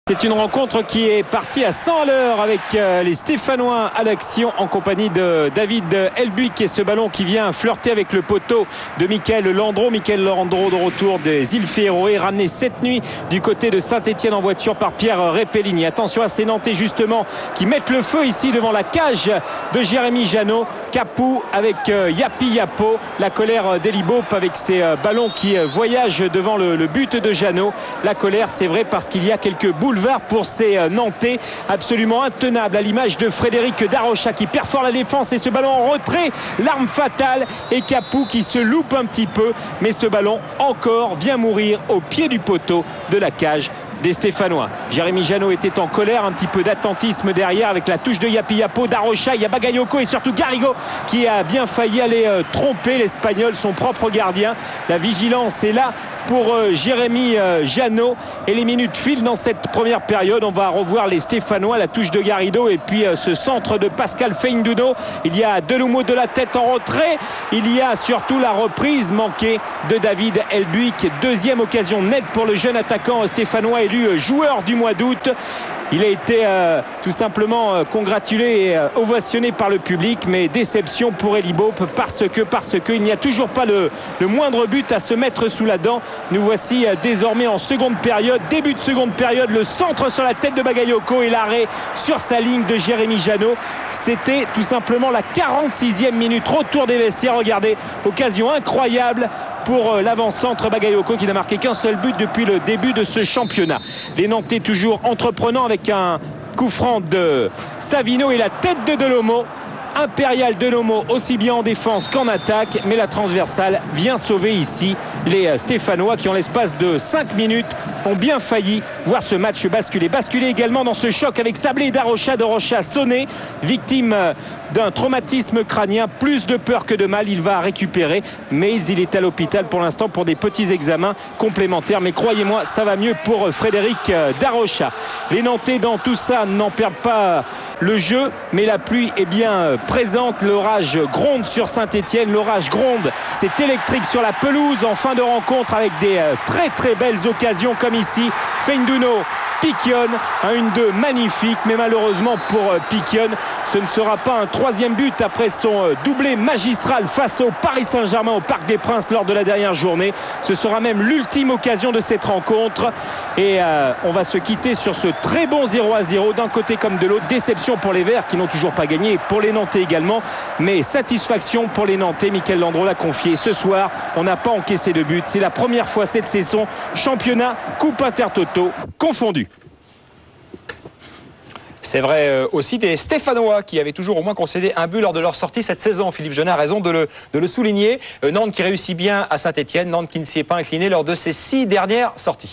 C'est une rencontre qui est partie à 100 à l'heure avec les Stéphanois à l'action en compagnie de David Elbuik et ce ballon qui vient flirter avec le poteau de Michael Landreau. Michael Landreau de retour des îles Féroé, ramené cette nuit du côté de Saint-Etienne en voiture par Pierre Repellini. Attention à ces Nantais justement qui mettent le feu ici devant la cage de Jérémy Janot. Capou avec Yapi Yapo, la colère d'Elibop avec ses ballons qui voyagent devant le but de Janot. La colère, c'est vrai, parce qu'il y a quelques boulevards pour ces Nantais absolument intenables, à l'image de Frédéric Darocha qui perfore la défense et ce ballon en retrait, l'arme fatale, et Capou qui se loupe un petit peu, mais ce ballon encore vient mourir au pied du poteau de la cage des Stéphanois. Jérémy Janot était en colère, un petit peu d'attentisme derrière avec la touche de Yapi Yapo, Darocha, il y a Bagayoko et surtout Garrigo qui a bien failli aller tromper l'Espagnol, son propre gardien. La vigilance est là pour Jérémy Janot et les minutes filent dans cette première période. On va revoir les Stéphanois, la touche de Garrido et puis ce centre de Pascal Feindouno. Il y a Delumeau de la tête en retrait, il y a surtout la reprise manquée de David Elbuik. Deuxième occasion nette pour le jeune attaquant stéphanois élu joueur du mois d'août. Il a été tout simplement congratulé et ovationné par le public, mais déception pour Elibop parce que il n'y a toujours pas le moindre but à se mettre sous la dent. Nous voici désormais en seconde période, début de seconde période, le centre sur la tête de Bagayoko et l'arrêt sur sa ligne de Jérémy Janot. C'était tout simplement la 46e minute, retour des vestiaires. Regardez, occasion incroyable pour l'avant-centre Bagayoko qui n'a marqué qu'un seul but depuis le début de ce championnat. Les Nantais toujours entreprenants avec un coup franc de Savino et la tête de Delomo. Impérial Delomo aussi bien en défense qu'en attaque, mais la transversale vient sauver ici les Stéphanois qui en l'espace de 5 minutes ont bien failli voir ce match basculer. Basculer également dans ce choc avec Sablé et Darocha sonné, victime d'un traumatisme crânien, plus de peur que de mal. Il va récupérer, mais il est à l'hôpital pour l'instant pour des petits examens complémentaires, mais croyez-moi, ça va mieux pour Frédéric Darocha. Les Nantais dans tout ça n'en perdent pas le jeu, mais la pluie est bien présente. L'orage gronde sur Saint-Etienne, l'orage gronde, c'est électrique sur la pelouse en fin de rencontre avec des très très belles occasions comme ici. Feindouno piquionne, un 1-2 magnifique, mais malheureusement pour Piquionne, ce ne sera pas un troisième but après son doublé magistral face au Paris Saint-Germain au Parc des Princes lors de la dernière journée. Ce sera même l'ultime occasion de cette rencontre et on va se quitter sur ce très bon 0-0 d'un côté comme de l'autre. Déception pour les Verts qui n'ont toujours pas gagné et pour les Nantais également, mais satisfaction pour les Nantais. Michael Landreau l'a confié ce soir, on n'a pas encaissé de but, c'est la première fois cette saison, championnat, coupe intertoto confondus. C'est vrai aussi des Stéphanois qui avaient toujours au moins concédé un but lors de leur sortie cette saison. Philippe Jeunet a raison de le souligner. Nantes qui réussit bien à Saint-Etienne, Nantes qui ne s'y est pas incliné lors de ses 6 dernières sorties.